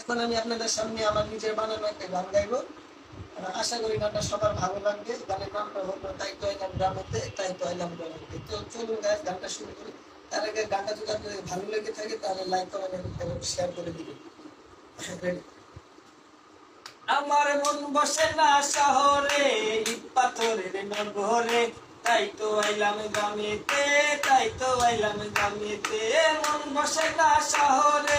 এখন আমি আপনাদের সামনে আমার নিজের বানানো একটা গান গাইবো। আশা করি গানটা সবার ভালো লাগবে। গানের নামটা হলো তাই তো আইলাম গ্রামেতে, তাই তো আইলাম গ্রামেতে। তো চলুন গাইস গানটা শুরু করি। তার আগে গানটা যদি আপনাদের ভালো লেগে থাকে তাহলে লাইক কমেন্ট এবং শেয়ার করে দিবেন। রেডি? আমার মন বসে না শহরে, ইট পাথরের নগরে, তাই তো আইলাম গ্রামেতে, তাই তো আইলাম গ্রামেতে। মন বসে না শহরে,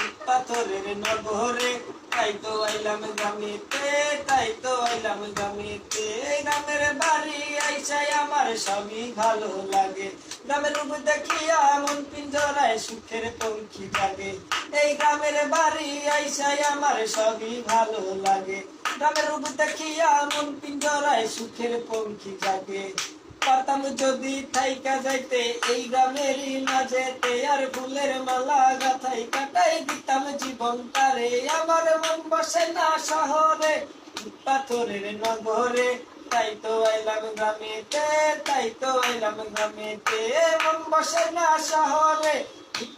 ইট পাথরের নগরে, তাই তো আইলাম গ্রামেতে, তাই তো আইলাম গ্রামেতে। গ্রামের বাড়ি আইসাই আমার সবই ভালো লাগে। গ্রামের রূপ দেখিয়া মন পিঞ্জরায় সুখের পঙ্খী জাগে। এই গ্রামের বাড়ি আইসাই আমার সবই ভালো লাগে। গ্রামের রূপ দেখিয়া মন পিঞ্জরায় সুখের পঙ্খী জাগে। পারতাম যদি থাইকা যাইতে এই গ্রামেরই মাঝেতে, আর ফুলের মালা গাথাই কাটাই দিতাম জীবন তারে। আমার মন বসে না শহরে, পাথরের নগরে, তাই তো আইলাম গ্রামেতে, তাই তো আইলাম গ্রামেতে। মন বসে না শহরে,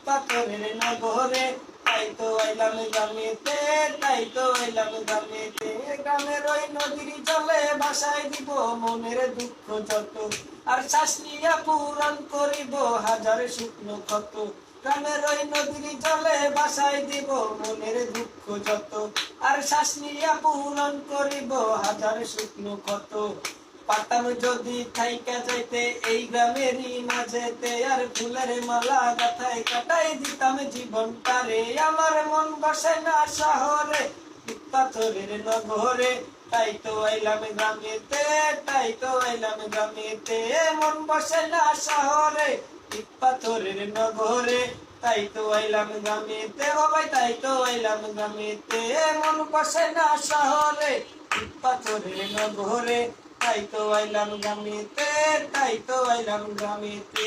পাথরের নগরে, তাই তো আইলাম গ্রামেতে, তাই তো আইলাম গ্রামেতে। গ্রামের ওই নদীর জলে ভাসাই দিব মনের দুঃখ যত, আর শ্বাস নিয়া পূরণ করিব হাজার শুকনো ক্ষত। গ্রামের ওই নদীর জলে ভাসাই দিব মনের দুঃখ যত, আর শ্বাস নিয়া পূরণ করিব হাজার শুকনো ক্ষত। পারতাম যদি থাইকা যাইতে এই গ্রামেরই মাঝেতে, আর ফুলের মালা গাথায় কাটাই দিতাম জীবন তারে। আমার মন বসে না শহরে, পাথরের নগরে, তাই তো আইলাম গ্রামেতে, তাই তো আইলাম গ্রামেতে। মন বসে না শহরে, পাথরের নগরে, তাই তো আইলাম গ্রামেতে। ও ভাই তাই তো আইলাম গ্রামেতে। মন বসে না শহরে, পাথরের নগরে, তাই তো আইলাম গ্রামেতে, তাই তো আইলাম গ্রামেতে।